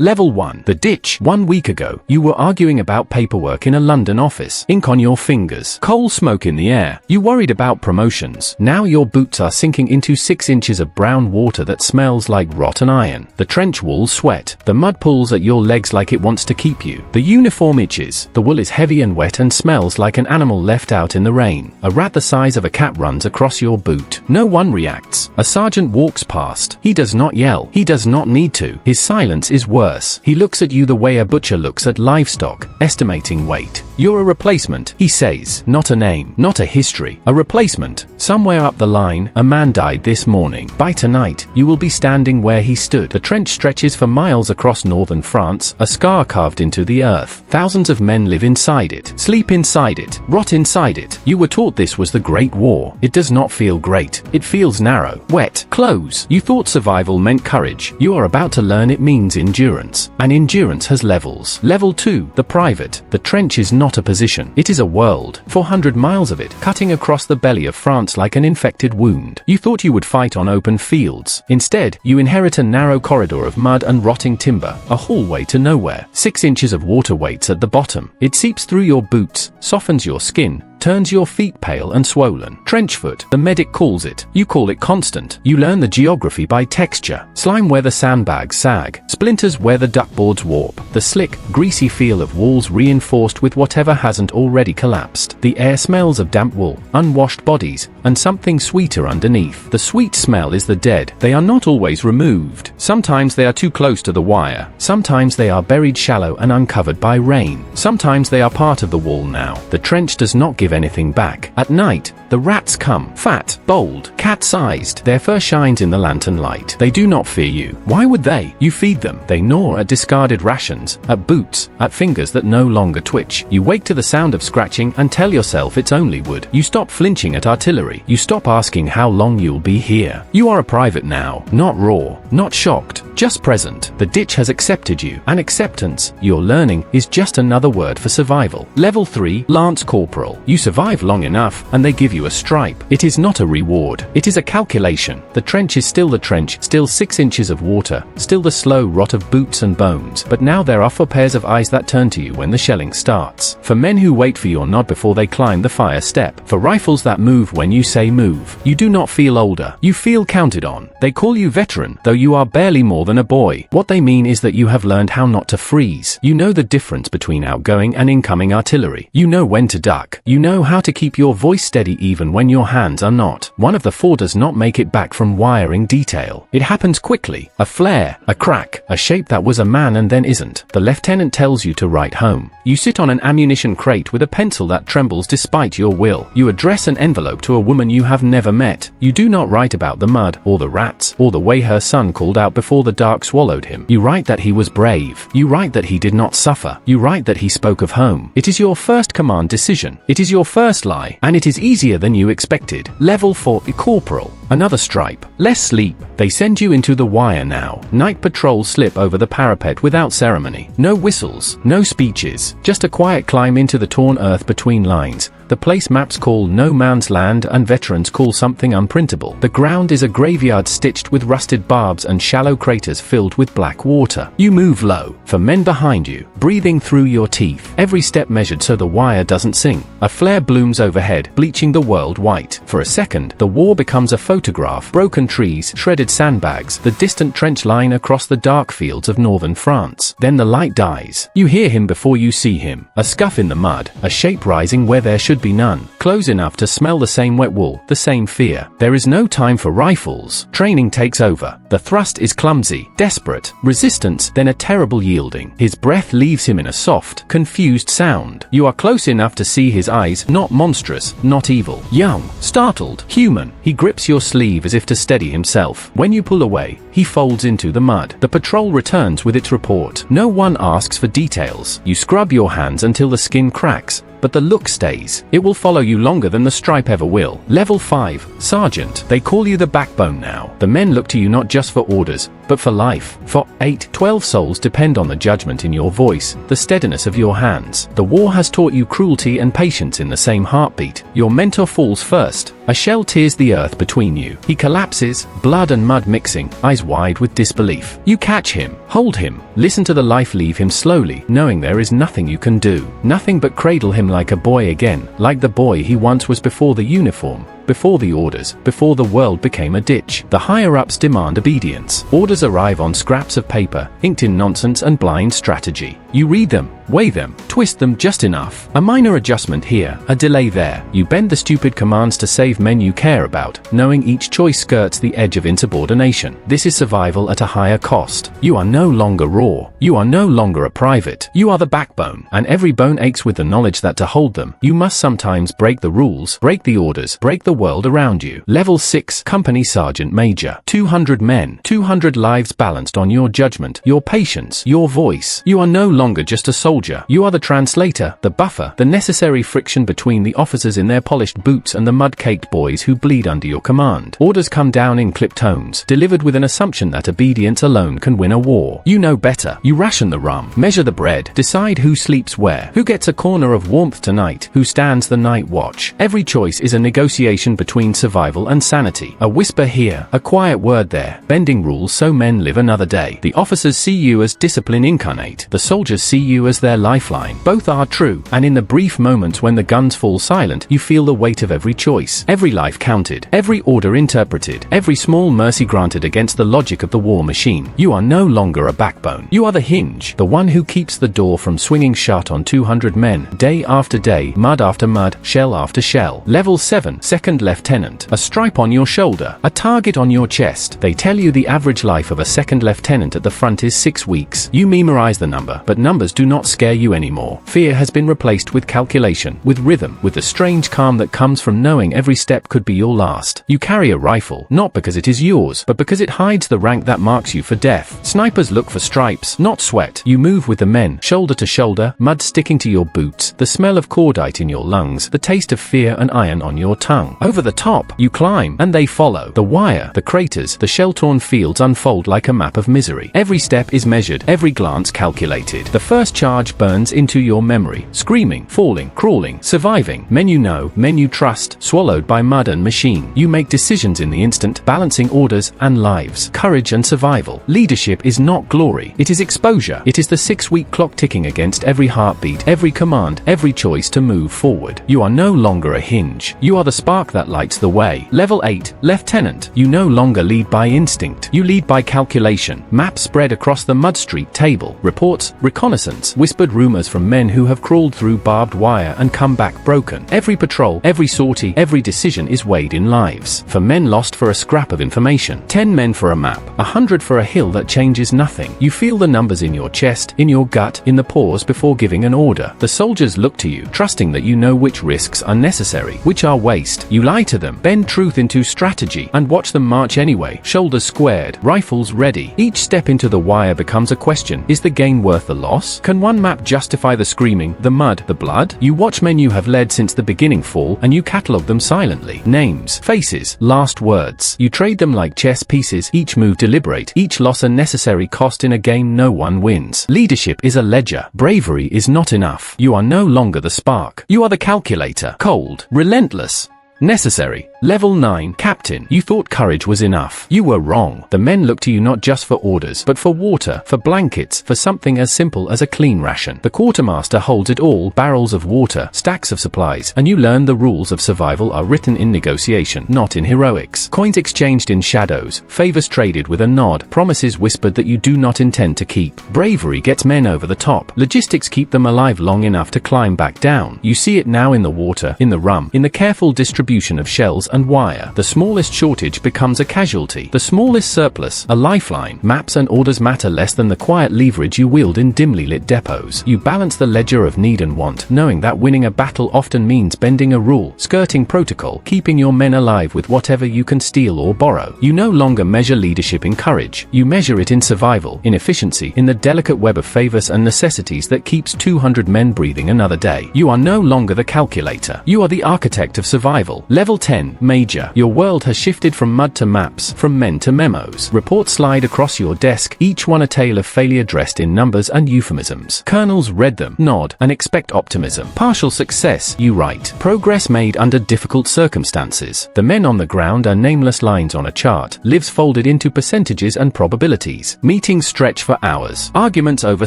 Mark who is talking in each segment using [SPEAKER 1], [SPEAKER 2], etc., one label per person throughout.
[SPEAKER 1] Level 1. The ditch. 1 week ago, you were arguing about paperwork in a London office. Ink on your fingers. Coal smoke in the air. You worried about promotions. Now your boots are sinking into 6 inches of brown water that smells like rotten iron. The trench walls sweat. The mud pulls at your legs like it wants to keep you. The uniform itches. The wool is heavy and wet and smells like an animal left out in the rain. A rat the size of a cat runs across your boot. No one reacts. A sergeant walks past. He does not yell. He does not need to. His silence is worse. He looks at you the way a butcher looks at livestock, estimating weight. You're a replacement, he says. Not a name, not a history. A replacement. Somewhere up the line, a man died this morning. By tonight, you will be standing where he stood. The trench stretches for miles across northern France, a scar carved into the earth. Thousands of men live inside it, sleep inside it, rot inside it. You were taught this was the Great War. It does not feel great. It feels narrow, wet, close. You thought survival meant courage. You are about to learn it means endurance. And endurance has levels. Level 2, the private. The trench is not a position. It is a world. 400 miles of it, cutting across the belly of France like an infected wound. You thought you would fight on open fields. Instead, you inherit a narrow corridor of mud and rotting timber, a hallway to nowhere. 6 inches of water waits at the bottom. It seeps through your boots, softens your skin, turns your feet pale and swollen. Trenchfoot, the medic calls it. You call it constant. You learn the geography by texture. Slime where the sandbags sag. Splinters where the duckboards warp. The slick, greasy feel of walls reinforced with whatever hasn't already collapsed. The air smells of damp wool, unwashed bodies, and something sweeter underneath. The sweet smell is the dead. They are not always removed. Sometimes they are too close to the wire. Sometimes they are buried shallow and uncovered by rain. Sometimes they are part of the wall now. The trench does not give anything back. At night, the rats come, fat, bold, cat-sized. Their fur shines in the lantern light. They do not fear you. Why would they? You feed them. They gnaw at discarded rations, at boots, at fingers that no longer twitch. You wake to the sound of scratching and tell yourself it's only wood. You stop flinching at artillery. You stop asking how long you'll be here. You are a private now, not raw, not shocked, just present. The ditch has accepted you. And acceptance, your learning, is just another word for survival. Level 3, Lance Corporal. You survive long enough, and they give you a stripe. It is not a reward. It is a calculation. The trench is still the trench, still 6 inches of water, still the slow rot of boots and bones. But now there are 4 pairs of eyes that turn to you when the shelling starts. For men who wait for your nod before they climb the fire step. For rifles that move when you say move. You do not feel older. You feel counted on. They call you veteran, though you are barely more than a boy. What they mean is that you have learned how not to freeze. You know the difference between outgoing and incoming artillery. You know when to duck. You know how to keep your voice steady even when your hands are not. One of the 4 does not make it back from wiring detail. It happens quickly. A flare, a crack, a shape that was a man and then isn't. The lieutenant tells you to write home. You sit on an ammunition crate with a pencil that trembles despite your will. You address an envelope to a woman you have never met. You do not write about the mud, or the rats, or the way her son called out before the dark swallowed him. You write that he was brave. You write that he did not suffer. You write that he spoke of home. It is your first command decision. It is your first lie, and it is easier than you expected. Level 4, Corporal. Another stripe. Less sleep. They send you into the wire now. Night patrols slip over the parapet without ceremony. No whistles, no speeches, just a quiet climb into the torn earth between lines. The place maps call no man's land and veterans call something unprintable. The ground is a graveyard stitched with rusted barbs and shallow craters filled with black water. You move low, for men behind you, breathing through your teeth. Every step measured so the wire doesn't sing. A flare blooms overhead, bleaching the world white. For a second, the war becomes a photograph. Broken trees, shredded sandbags, the distant trench line across the dark fields of northern France. Then the light dies. You hear him before you see him. A scuff in the mud, a shape rising where there should be none. Close enough to smell the same wet wool, the same fear. There is no time for rifles. Training takes over. The thrust is clumsy, desperate, resistance, then a terrible yielding. His breath leaves him in a soft, confused sound. You are close enough to see his eyes, not monstrous, not evil. Young, startled, human. He grips your sleeve as if to steady himself. When you pull away, he folds into the mud. The patrol returns with its report. No one asks for details. You scrub your hands until the skin cracks. but the look stays. It will follow you longer than the stripe ever will. Level 5, Sergeant. They call you the backbone now. The men look to you not just for orders, but for life. For 8, 12 souls depend on the judgment in your voice, the steadiness of your hands. The war has taught you cruelty and patience in the same heartbeat. Your mentor falls first. A shell tears the earth between you. He collapses, blood and mud mixing, eyes wide with disbelief. You catch him, hold him, listen to the life leave him slowly, knowing there is nothing you can do. Nothing but cradle him like a boy again, like the boy he once was before the uniform, before the orders, before the world became a ditch. The higher-ups demand obedience. Orders arrive on scraps of paper, inked in nonsense and blind strategy. You read them, weigh them, twist them just enough. A minor adjustment here, a delay there. You bend the stupid commands to save men you care about, knowing each choice skirts the edge of insubordination. This is survival at a higher cost. You are no longer raw. You are no longer a private. You are the backbone, and every bone aches with the knowledge that to hold them, you must sometimes break the rules, break the orders, break the world around you. Level 6, Company Sergeant Major. 200 men, 200 lives balanced on your judgment, your patience, your voice. You are no longer just a soldier. You are the translator, the buffer, the necessary friction between the officers in their polished boots and the mud-caked boys who bleed under your command. Orders come down in clipped tones, delivered with an assumption that obedience alone can win a war. You know better. You ration the rum, measure the bread, decide who sleeps where, who gets a corner of warmth tonight, who stands the night watch. Every choice is a negotiation between survival and sanity. A whisper here, a quiet word there, bending rules so men live another day. The officers see you as discipline incarnate. The soldiers see you as their lifeline. Both are true, and in the brief moments when the guns fall silent, you feel the weight of every choice, every life counted, every order interpreted, every small mercy granted against the logic of the war machine. You are no longer a backbone. You are the hinge, the one who keeps the door from swinging shut on 200 men, day after day, mud after mud, shell after shell. Level 7, Second Lieutenant. A stripe on your shoulder, a target on your chest. They tell you the average life of a second lieutenant at the front is 6 weeks. You memorize the number, but numbers do not scare you anymore. Fear has been replaced with calculation, with rhythm, with the strange calm that comes from knowing every step could be your last. You carry a rifle, not because it is yours, but because it hides the rank that marks you for death. Snipers look for stripes, not sweat. You move with the men, shoulder to shoulder, mud sticking to your boots, the smell of cordite in your lungs, the taste of fear and iron on your tongue. Over the top, you climb, and they follow. The wire, the craters, the shell-torn fields unfold like a map of misery. Every step is measured, every glance calculated. The first charge burns into your memory. Screaming, falling, crawling, surviving. Men you know, men you trust, swallowed by mud and machine. You make decisions in the instant, balancing orders and lives, courage and survival. Leadership is not glory. It is exposure. It is the 6-week clock ticking against every heartbeat, every command, every choice to move forward. You are no longer a hinge. You are the spark that lights the way. Level 8, Lieutenant. You no longer lead by instinct. You lead by calculation. Maps spread across the mud street table. Reports, reconnaissance, whispered rumors from men who have crawled through barbed wire and come back broken. Every patrol, every sortie, every decision is weighed in lives. For men lost for a scrap of information. 10 men for a map. 100 for a hill that changes nothing. You feel the numbers in your chest, in your gut, in the pause before giving an order. The soldiers look to you, trusting that you know which risks are necessary, which are waste. You lie to them, bend truth into strategy, and watch them march anyway, shoulders squared, rifles ready. Each step into the wire becomes a question. Is the gain worth the loss? Can one map justify the screaming, the mud, the blood? You watch men you have led since the beginning fall, and you catalogue them silently. Names, faces, last words. You trade them like chess pieces, each move deliberate, each loss a necessary cost in a game no one wins. Leadership is a ledger. Bravery is not enough. You are no longer the spark. You are the calculator. Cold, relentless, necessary. Level 9, Captain. You thought courage was enough. You were wrong. The men look to you not just for orders, but for water, for blankets, for something as simple as a clean ration. The quartermaster holds it all, barrels of water, stacks of supplies, and you learn the rules of survival are written in negotiation, not in heroics. Coins exchanged in shadows, favors traded with a nod, promises whispered that you do not intend to keep. Bravery gets men over the top. Logistics keep them alive long enough to climb back down. You see it now in the water, in the rum, in the careful distribution of shells and wire. The smallest shortage becomes a casualty. The smallest surplus, a lifeline. Maps and orders matter less than the quiet leverage you wield in dimly lit depots. You balance the ledger of need and want, knowing that winning a battle often means bending a rule, skirting protocol, keeping your men alive with whatever you can steal or borrow. You no longer measure leadership in courage. You measure it in survival, in efficiency, in the delicate web of favors and necessities that keeps 200 men breathing another day. You are no longer the calculator. You are the architect of survival. Level 10, Major. Your world has shifted from mud to maps, from men to memos. Reports slide across your desk, each one a tale of failure dressed in numbers and euphemisms. Colonels read them, nod, and expect optimism. Partial success, you write. Progress made under difficult circumstances. The men on the ground are nameless lines on a chart, lives folded into percentages and probabilities. Meetings stretch for hours. Arguments over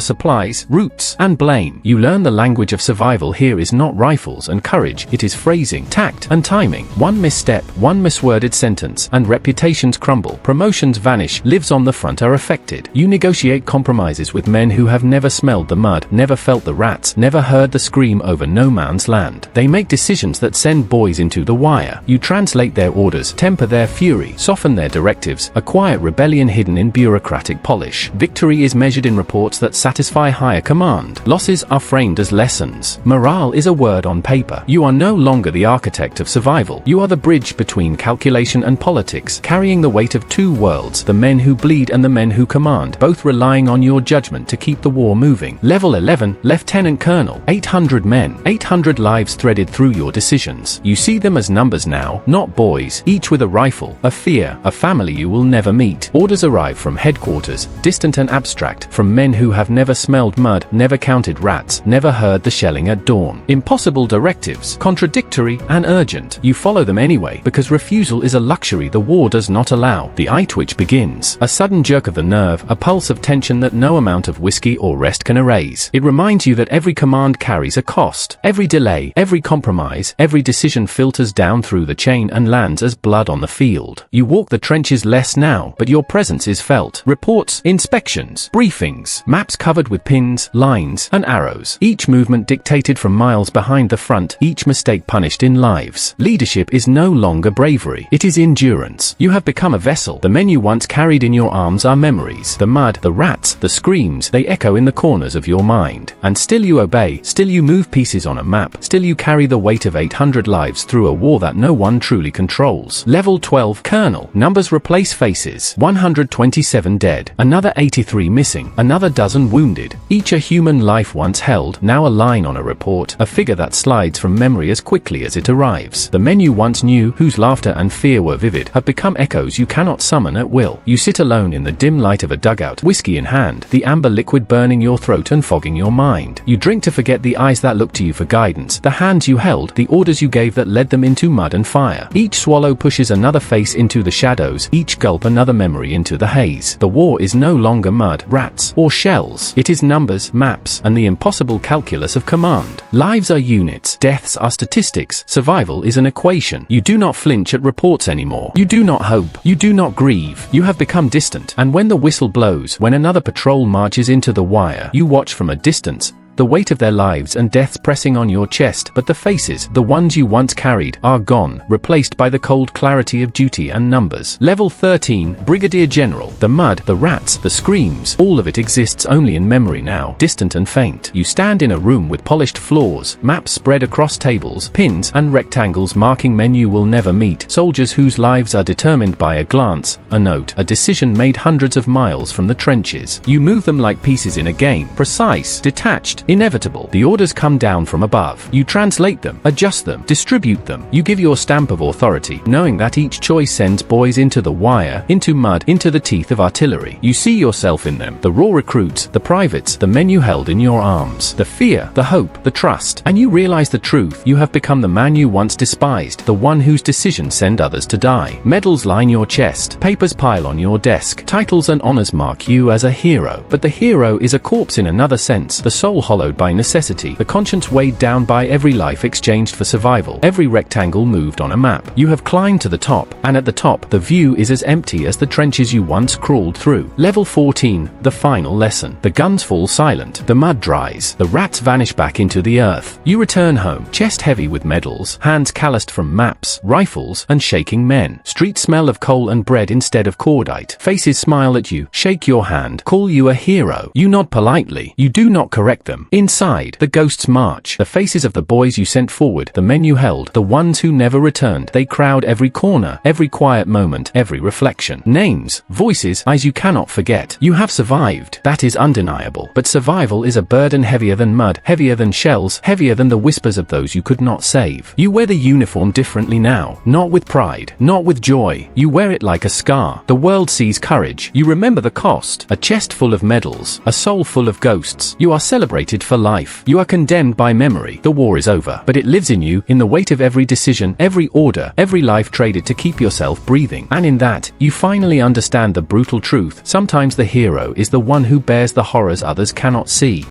[SPEAKER 1] supplies, routes, and blame. You learn the language of survival here is not rifles and courage, it is phrasing, tact, and timing. One misstep, one misworded sentence, and reputations crumble. Promotions vanish, lives on the front are affected. You negotiate compromises with men who have never smelled the mud, never felt the rats, never heard the scream over no man's land. They make decisions that send boys into the wire. You translate their orders, temper their fury, soften their directives, a quiet rebellion hidden in bureaucratic polish. Victory is measured in reports that satisfy higher command. Losses are framed as lessons. Morale is a word on paper. You are no longer the architect of survival. You are the bridge between calculation and politics, carrying the weight of two worlds, the men who bleed and the men who command, both relying on your judgment to keep the war moving. Level 11, Lieutenant Colonel. 800 men, 800 lives threaded through your decisions. You see them as numbers now, not boys, each with a rifle, a fear, a family you will never meet. Orders arrive from headquarters, distant and abstract, from men who have never smelled mud, never counted rats, never heard the shelling at dawn. Impossible directives, contradictory and urgent. You follow them anyway, because refusal is a luxury the war does not allow. The eye twitch begins. A sudden jerk of the nerve, a pulse of tension that no amount of whiskey or rest can erase. It reminds you that every command carries a cost. Every delay, every compromise, every decision filters down through the chain and lands as blood on the field. You walk the trenches less now, but your presence is felt. Reports, inspections, briefings, maps covered with pins, lines, and arrows. Each movement dictated from miles behind the front, each mistake punished in lives. Leadership is no longer bravery, it is endurance. You have become a vessel. The men you once carried in your arms are memories. The mud, the rats, the screams, they echo in the corners of your mind. And still you obey, still you move pieces on a map, still you carry the weight of 800 lives through a war that no one truly controls. Level 12, Colonel. Numbers replace faces. 127 dead, another 83 missing, another dozen wounded. Each a human life once held, now a line on a report, a figure that slides from memory as quickly as it arrives. The men you once knew, whose laughter and fear were vivid, have become echoes you cannot summon at will. You sit alone in the dim light of a dugout, whiskey in hand, the amber liquid burning your throat and fogging your mind. You drink to forget the eyes that looked to you for guidance, the hands you held, the orders you gave that led them into mud and fire. Each swallow pushes another face into the shadows, each gulp another memory into the haze. The war is no longer mud, rats, or shells. It is numbers, maps, and the impossible calculus of command. Lives are units, deaths are statistics, survival is an equation. You do not flinch at reports anymore. You do not hope. You do not grieve. You have become distant. And when the whistle blows, when another patrol marches into the wire, you watch from a distance, the weight of their lives and deaths pressing on your chest, but the faces, the ones you once carried, are gone, replaced by the cold clarity of duty and numbers. Level 13, Brigadier General. The mud, the rats, the screams, all of it exists only in memory now, distant and faint. You stand in a room with polished floors, maps spread across tables, pins, and rectangles marking men you will never meet, soldiers whose lives are determined by a glance, a note, a decision made hundreds of miles from the trenches. You move them like pieces in a game, precise, detached, inevitable. The orders come down from above. You translate them, adjust them, distribute them. You give your stamp of authority, knowing that each choice sends boys into the wire, into mud, into the teeth of artillery. You see yourself in them, the raw recruits, the privates, the men you held in your arms, the fear, the hope, the trust, and you realize the truth. You have become the man you once despised, the one whose decisions send others to die. Medals line your chest, papers pile on your desk, titles and honors mark you as a hero. But the hero is a corpse in another sense. The soul hollowed by necessity, the conscience weighed down by every life exchanged for survival, every rectangle moved on a map. You have climbed to the top, and at the top, the view is as empty as the trenches you once crawled through. Level 14, the final lesson. The guns fall silent, the mud dries, the rats vanish back into the earth. You return home, chest heavy with medals, hands calloused from maps, rifles, and shaking men. Streets smell of coal and bread instead of cordite. Faces smile at you, shake your hand, call you a hero. You nod politely. You do not correct them. Inside, the ghosts march. The faces of the boys you sent forward, the men you held, the ones who never returned. They crowd every corner, every quiet moment, every reflection. Names, voices, eyes you cannot forget. You have survived. That is undeniable. But survival is a burden heavier than mud, heavier than shells, heavier than the whispers of those you could not save. You wear the uniform differently now. Not with pride, not with joy. You wear it like a scar. The world sees courage. You remember the cost. A chest full of medals, a soul full of ghosts. You are celebrated for life. You are condemned by memory. The war is over, but it lives in you, in the weight of every decision, every order, every life traded to keep yourself breathing. And in that, you finally understand the brutal truth. Sometimes the hero is the one who bears the horrors others cannot see.